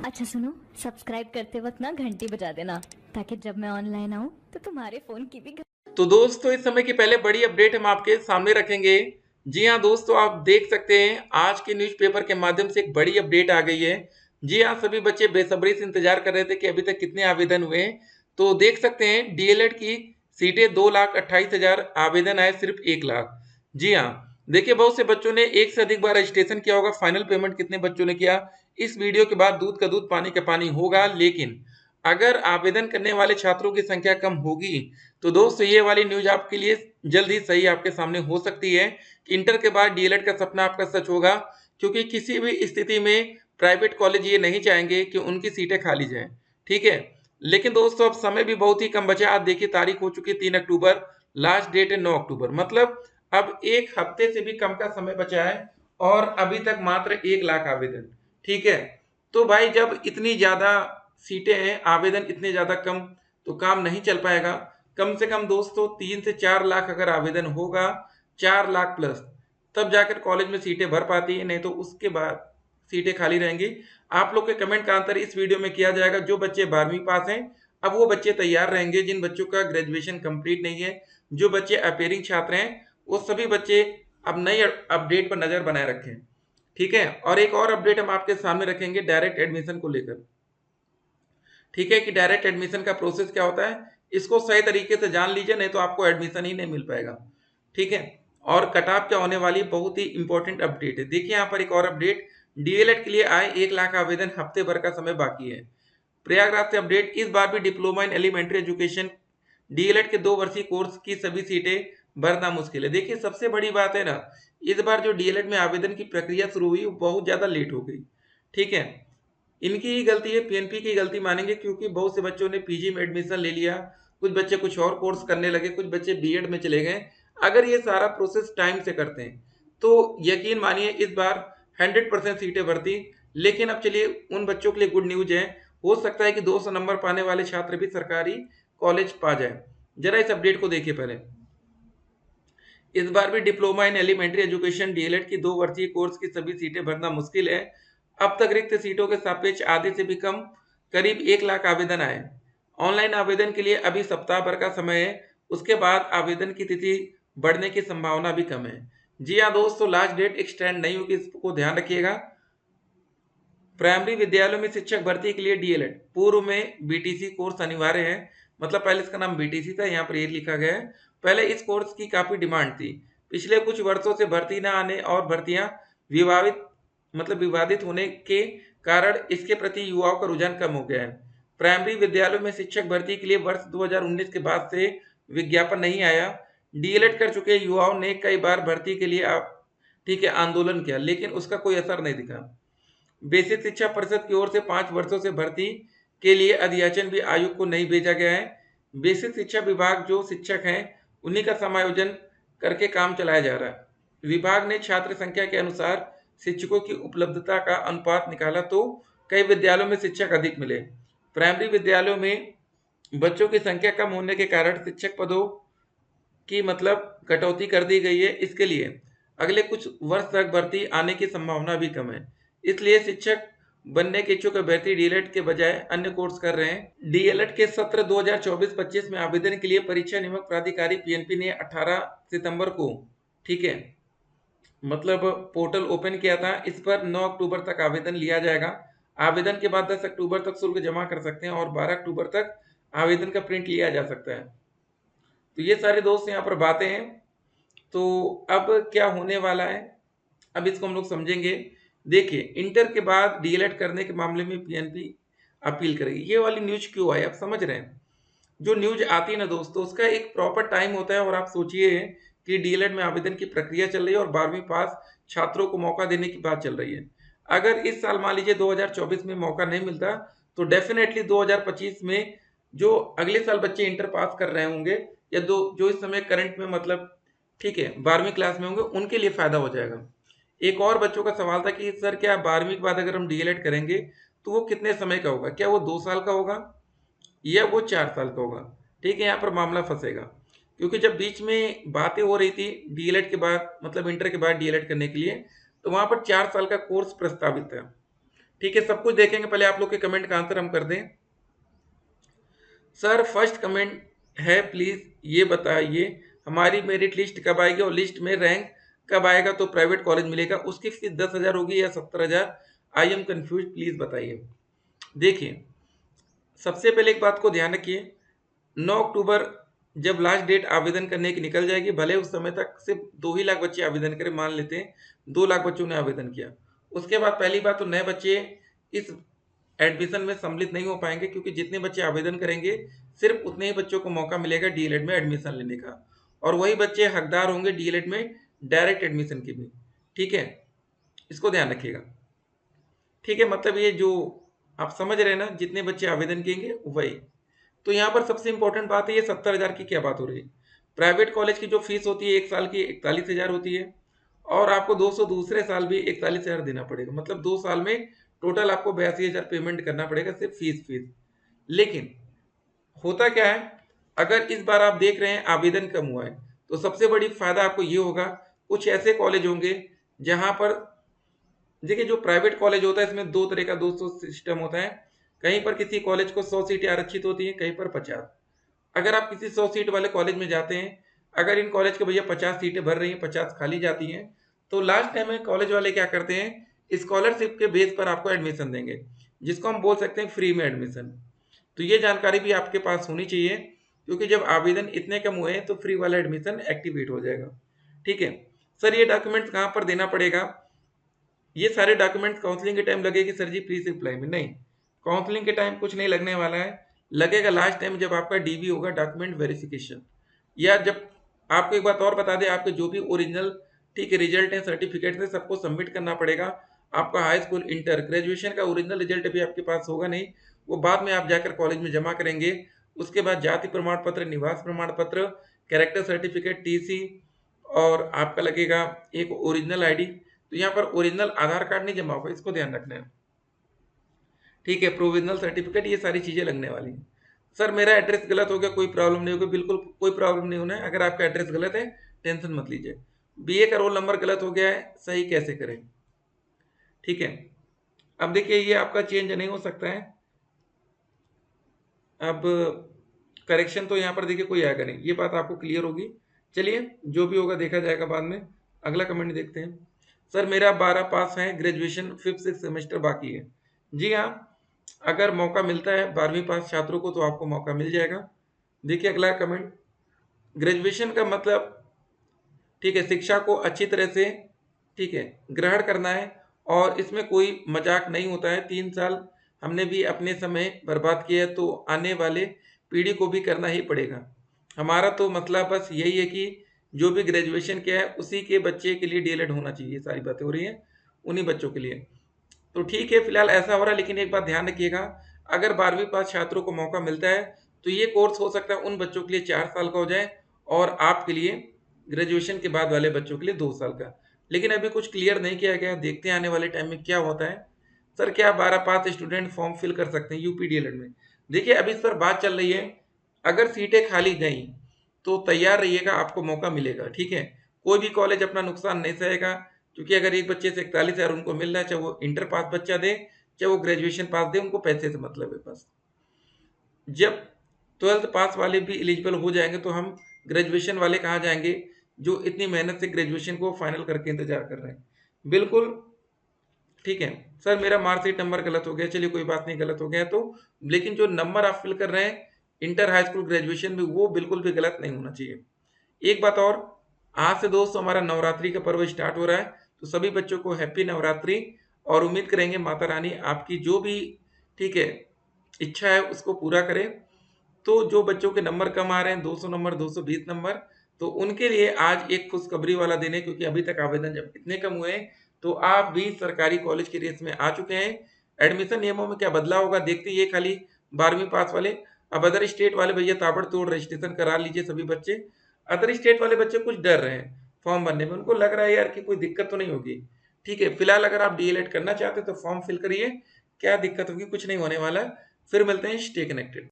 अच्छा सुनो, सब्सक्राइब करते वक्त ना घंटी बजा देना ताकि जब मैं ऑनलाइन आऊँ तो तुम्हारे फोन की भी तो दोस्तों इस समय की पहले बड़ी अपडेट हम आपके सामने रखेंगे। जी हाँ दोस्तों, आप देख सकते हैं आज के न्यूज़पेपर के माध्यम से एक बड़ी अपडेट आ गई है। जी हाँ, सभी बच्चे बेसब्री से इंतजार कर रहे थे कि अभी तक कितने आवेदन हुए हैं। तो देख सकते हैं डीएलएड की सीटें 2,28,000, आवेदन आए सिर्फ 1 लाख। जी हाँ, देखिए बहुत से बच्चों ने एक से अधिक बार रजिस्ट्रेशन किया होगा। फाइनल पेमेंट कितने बच्चों ने किया, इस वीडियो के बाद दूध का दूध पानी का पानी होगा। लेकिन अगर आवेदन करने वाले छात्रों की संख्या कम होगी तो दोस्तों ये वाली न्यूज आपके लिए जल्द ही सही आपके सामने हो सकती है कि इंटर के बाद डीएलएड का सपना आपका सच होगा। क्योंकि किसी भी स्थिति में प्राइवेट कॉलेज ये नहीं चाहेंगे कि उनकी सीटें खाली जाएं। ठीक है, लेकिन दोस्तों अब समय भी बहुत ही कम बचा। आप देखिए तारीख हो चुकी है 3 अक्टूबर, लास्ट डेट है 9 अक्टूबर, मतलब अब एक हफ्ते से भी कम का समय बचा है और अभी तक मात्र 1 लाख आवेदन। ठीक है, तो भाई जब इतनी ज्यादा सीटें हैं, आवेदन इतने ज्यादा कम, तो काम नहीं चल पाएगा। कम से कम दोस्तों 3 से 4 लाख अगर आवेदन होगा, 4 लाख प्लस, तब जाकर कॉलेज में सीटें भर पाती है, नहीं तो उसके बाद सीटें खाली रहेंगी। आप लोग के कमेंट का आंसर इस वीडियो में किया जाएगा। जो बच्चे 12वीं पास हैं अब वो बच्चे तैयार रहेंगे, जिन बच्चों का ग्रेजुएशन कंप्लीट नहीं है, जो बच्चे अपेयरिंग छात्र हैं, वो सभी बच्चे अब नई अपडेट पर नजर बनाए रखें। ठीक है, और एक और अपडेट हम आपके सामने रखेंगे डायरेक्ट एडमिशन को लेकर। ठीक है, कि डायरेक्ट एडमिशन का प्रोसेस क्या होता है, इसको सही तरीके से जान लीजिए, नहीं तो आपको एडमिशन ही नहीं मिल पाएगा। ठीक है, और कट ऑफ क्या होने वाली बहुत ही इंपॉर्टेंट अपडेट है। देखिए यहाँ पर एक और अपडेट, डीएलएड के लिए आए 1 लाख आवेदन, हफ्ते भर का समय बाकी है। प्रयागराज से अपडेट, इस बार भी diploma in elementary education DElEd के 2 वर्षीय कोर्स की सभी सीटें भरना मुश्किल है। देखिए सबसे बड़ी बात है ना, इस बार जो डीएलएड में आवेदन की प्रक्रिया शुरू हुई वो बहुत ज्यादा लेट हो गई। ठीक है, इनकी ही गलती है, पीएनपी की गलती मानेंगे, क्योंकि बहुत से बच्चों ने पीजी में एडमिशन ले लिया, कुछ बच्चे कुछ और कोर्स करने लगे, कुछ बच्चे बीएड में चले गए। अगर ये सारा प्रोसेस टाइम से करते हैं तो यकीन मानिए इस बार 100% सीटें भरती। लेकिन अब चलिए उन बच्चों के लिए गुड न्यूज है, हो सकता है कि 200 नंबर पाने वाले छात्र भी सरकारी कॉलेज पा जाए। जरा इस अपडेट को देखिए पहले। इस बार भी diploma in elementary education DElEd की 2 वर्षीय कोर्स की सभी सीटें भरना मुश्किल है। अब तक रिक्त सीटों के सापेक्ष आधे से भी कम, करीब 1 लाख आवेदन आए। ऑनलाइन आवेदन के लिए अभी सप्ताह भर का समय है, उसके बाद आवेदन की तिथि बढ़ने की संभावना भी कम है। जी हाँ दोस्तों, लास्ट डेट एक्सटेंड नहीं होगी, इसको ध्यान रखिएगा। प्राइमरी विद्यालयों में शिक्षक भर्ती के लिए डीएलएड, पूर्व में बीटीसी कोर्स अनिवार्य है। मतलब पहले इसका नाम बीटीसी था, यहाँ पर ये लिखा गया है। पहले इस कोर्स की काफी डिमांड थी। पिछले कुछ वर्षों से भर्ती न आने और भर्तियां विवादित होने के कारण इसके प्रति युवाओं का रुझान कम हो गया है। प्राइमरी विद्यालयों में शिक्षक भर्ती के लिए वर्ष 2019 के बाद से विज्ञापन नहीं आया। डीएलएड कर चुके युवाओं ने कई बार भर्ती के लिए ठीक है आंदोलन किया, लेकिन उसका कोई असर नहीं दिखा। बेसिक शिक्षा परिषद की ओर से 5 वर्षों से भर्ती के लिए अधियाचन भी आयोग को नहीं भेजा गया है। बेसिक शिक्षा विभाग जो शिक्षक हैं उन्हीं का समायोजन करके काम चलाया जा रहा है। विभाग ने छात्र संख्या के अनुसार शिक्षकों की उपलब्धता का अनुपात निकाला तो कई विद्यालयों में शिक्षक अधिक मिले। प्राइमरी विद्यालयों में बच्चों की संख्या कम होने के कारण शिक्षक पदों की कटौती कर दी गई है। इसके लिए अगले कुछ वर्ष तक भर्ती आने की संभावना भी कम है। इसलिए शिक्षक बनने के इच्छुक अभ्यर्थी डीएलएड के बजाय अन्य कोर्स कर रहे हैं। डीएलएड के सत्र 2024-25 में आवेदन के लिए परीक्षा नियामक प्राधिकारी पीएनपी ने 18 सितंबर को, ठीक है, पोर्टल ओपन किया था। इस पर 9 अक्टूबर तक आवेदन लिया जाएगा। आवेदन के बाद 10 अक्टूबर तक शुल्क जमा कर सकते हैं और 12 अक्टूबर तक आवेदन का प्रिंट लिया जा सकता है। तो ये सारे दोस्त यहाँ पर बातें हैं। तो अब क्या होने वाला है, अब इसको हम लोग समझेंगे। देखिए इंटर के बाद डीएलएड करने के मामले में पीएनपी अपील करेगी। ये वाली न्यूज क्यों आई, आप समझ रहे हैं। जो न्यूज आती है ना दोस्तों, उसका एक प्रॉपर टाइम होता है। और आप सोचिए कि डीएलएड में आवेदन की प्रक्रिया चल रही है और 12वीं पास छात्रों को मौका देने की बात चल रही है। अगर इस साल मान लीजिए 2024 में मौका नहीं मिलता तो डेफिनेटली 2025 में जो अगले साल बच्चे इंटर पास कर रहे होंगे या दो जो इस समय करंट में ठीक है 12वीं क्लास में होंगे, उनके लिए फायदा हो जाएगा। एक और बच्चों का सवाल था कि सर क्या 12वीं के बाद अगर हम डीएलएड करेंगे तो वो कितने समय का होगा, क्या वो 2 साल का होगा या वो 4 साल का होगा। ठीक है, यहाँ पर मामला फंसेगा, क्योंकि जब बीच में बातें हो रही थी डीएलएड के बाद इंटर के बाद डीएलएड करने के लिए, तो वहां पर 4 साल का कोर्स प्रस्तावित था। ठीक है, सब कुछ देखेंगे, पहले आप लोग के कमेंट का आंसर हम कर दें। सर फर्स्ट कमेंट है, प्लीज ये बताइए हमारी मेरिट लिस्ट कब आएगी और लिस्ट में रैंक कब आएगा तो प्राइवेट कॉलेज मिलेगा, उसकी फीस 10,000 होगी या 70,000? आई एम कंफ्यूज, प्लीज बताइए। देखिए, सबसे पहले एक बात को ध्यान रखिए, 9 अक्टूबर जब लास्ट डेट आवेदन करने की निकल जाएगी, भले उस समय तक सिर्फ 2 ही लाख बच्चे आवेदन करें, मान लेते हैं 2 लाख बच्चों ने आवेदन किया, उसके बाद पहली बात तो नए बच्चे इस एडमिशन में सम्मिलित नहीं हो पाएंगे, क्योंकि जितने बच्चे आवेदन करेंगे सिर्फ उतने ही बच्चों को मौका मिलेगा डीएलएड में एडमिशन लेने का, और वही बच्चे हकदार होंगे डीएलएड में डायरेक्ट एडमिशन के भी। ठीक है, इसको ध्यान रखिएगा। ठीक है, मतलब ये जो आप समझ रहे हैं ना, जितने बच्चे आवेदन करेंगे वही। तो यहाँ पर सबसे इंपॉर्टेंट बात है, ये 70,000 की क्या बात हो रही है। प्राइवेट कॉलेज की जो फीस होती है 1 साल की 41,000 होती है, और आपको 200 दूसरे साल भी 41,000 देना पड़ेगा, मतलब 2 साल में टोटल आपको 82,000 पेमेंट करना पड़ेगा सिर्फ फीस। लेकिन होता क्या है, अगर इस बार आप देख रहे हैं आवेदन कम हुआ है, तो सबसे बड़ी फायदा आपको ये होगा, कुछ ऐसे कॉलेज होंगे जहां पर, देखिए जो प्राइवेट कॉलेज होता है इसमें 2 तरह का दोस्तों सिस्टम होता है। कहीं पर किसी कॉलेज को 100 सीटें आरक्षित होती हैं, कहीं पर 50। अगर आप किसी 100 सीट वाले कॉलेज में जाते हैं, अगर इन कॉलेज के भैया 50 सीटें भर रही हैं, 50 खाली जाती हैं, तो लास्ट टाइम में कॉलेज वाले क्या करते हैं, स्कॉलरशिप के बेस पर आपको एडमिशन देंगे, जिसको हम बोल सकते हैं फ्री में एडमिशन। तो ये जानकारी भी आपके पास होनी चाहिए, क्योंकि जब आवेदन इतने कम हुए हैं तो फ्री वाला एडमिशन एक्टिवेट हो जाएगा। ठीक है सर, ये डॉक्यूमेंट्स कहाँ पर देना पड़ेगा? ये सारे डॉक्यूमेंट्स काउंसलिंग के टाइम लगेगी सर जी प्लीज रिप्लाई में? नहीं, काउंसलिंग के टाइम कुछ नहीं लगने वाला है, लगेगा लास्ट टाइम जब आपका डीवी होगा, डॉक्यूमेंट वेरिफिकेशन, या जब आपको एक बात और बता दें, आपके जो भी ओरिजिनल ठीक है रिजल्ट है, सर्टिफिकेट है, सबको सबमिट करना पड़ेगा। आपका हाई स्कूल, इंटर, ग्रेजुएशन का ओरिजिनल रिजल्ट अभी आपके पास होगा नहीं, वो बाद में आप जाकर कॉलेज में जमा करेंगे। उसके बाद जाति प्रमाण पत्र, निवास प्रमाण पत्र, कैरेक्टर सर्टिफिकेट, टीसी, और आपका लगेगा एक ओरिजिनल आईडी। तो यहाँ पर ओरिजिनल आधार कार्ड नहीं जमा होगा, इसको ध्यान रखना है। ठीक है, प्रोविजनल सर्टिफिकेट, ये सारी चीजें लगने वाली हैं। सर मेरा एड्रेस गलत हो गया, कोई प्रॉब्लम नहीं होगी, बिल्कुल कोई प्रॉब्लम नहीं होना है। अगर आपका एड्रेस गलत है टेंशन मत लीजिए। बीए का रोल नंबर गलत हो गया है, सही कैसे करें? ठीक है, अब देखिए ये आपका चेंज नहीं हो सकता है, अब करेक्शन तो यहाँ पर देखिए कोई आएगा नहीं, ये बात आपको क्लियर होगी। चलिए जो भी होगा देखा जाएगा बाद में। अगला कमेंट देखते हैं। सर मेरा 12 पास है, ग्रेजुएशन 5th सेमेस्टर बाकी है। जी हाँ, अगर मौका मिलता है 12वीं पास छात्रों को तो आपको मौका मिल जाएगा। देखिए अगला कमेंट, ग्रेजुएशन का मतलब ठीक है शिक्षा को अच्छी तरह से ठीक है ग्रहण करना है, और इसमें कोई मजाक नहीं होता है। 3 साल हमने भी अपने समय बर्बाद किया है, तो आने वाले पीढ़ी को भी करना ही पड़ेगा। हमारा तो मतलब बस यही है कि जो भी ग्रेजुएशन किया है उसी के बच्चे के लिए डीएलएड होना चाहिए, सारी बातें हो रही हैं उन्हीं बच्चों के लिए। तो ठीक है फिलहाल ऐसा हो रहा है, लेकिन एक बात ध्यान रखिएगा, अगर 12वीं पास छात्रों को मौका मिलता है तो ये कोर्स हो सकता है उन बच्चों के लिए 4 साल का हो जाए, और आपके लिए ग्रेजुएशन के बाद वाले बच्चों के लिए 2 साल का। लेकिन अभी कुछ क्लियर नहीं किया गया, देखते हैं आने वाले टाइम में क्या होता है। सर क्या 12 पास स्टूडेंट फॉर्म फिल कर सकते हैं यूपी डीएलएड में? देखिए अभी इस पर बात चल रही है, अगर सीटें खाली गई तो तैयार रहिएगा, आपको मौका मिलेगा। ठीक है, कोई भी कॉलेज अपना नुकसान नहीं सहेगा, क्योंकि अगर एक बच्चे से 41,000 उनको मिल रहा है, चाहे वो इंटर पास बच्चा दे चाहे वो ग्रेजुएशन पास दे, उनको पैसे से मतलब है बस। जब 12th पास वाले भी एलिजिबल हो जाएंगे तो हम ग्रेजुएशन वाले कहाँ जाएंगे, जो इतनी मेहनत से ग्रेजुएशन को फाइनल करके इंतजार कर रहे हैं। बिल्कुल ठीक है सर, मेरा मार्कशीट नंबर गलत हो गया, चलिए कोई बात नहीं, गलत हो गया तो, लेकिन जो नंबर आप फिल कर रहे हैं इंटर, हाई स्कूल, ग्रेजुएशन में, वो बिल्कुल भी गलत नहीं होना चाहिए। एक बात और, आज से दोस्तों हमारा नवरात्रि का पर्व स्टार्ट हो रहा है, तो सभी बच्चों को हैप्पी नवरात्रि, और उम्मीद करेंगे माता रानी आपकी जो भी ठीक है इच्छा है उसको पूरा करें। तो जो बच्चों के नंबर कम आ रहे हैं, 200 नंबर, 220 नंबर, तो उनके लिए आज एक खुशखबरी वाला दिन है, क्योंकि अभी तक आवेदन जब इतने कम हुए हैं तो आप भी सरकारी कॉलेज की रेस में आ चुके हैं। एडमिशन नियमों में क्या बदलाव होगा देखते ही, ये खाली 12वीं पास वाले, अब अदर स्टेट वाले भैया ताबड़तोड़ रजिस्ट्रेशन करा लीजिए सभी बच्चे। अदर स्टेट वाले बच्चे कुछ डर रहे हैं फॉर्म भरने में, उनको लग रहा है यार कि कोई दिक्कत तो नहीं होगी। ठीक है, फिलहाल अगर आप डीएलएड करना चाहते हैं तो फॉर्म फिल करिए, क्या दिक्कत होगी, कुछ नहीं होने वाला है। फिर मिलते हैं, स्टे कनेक्टेड।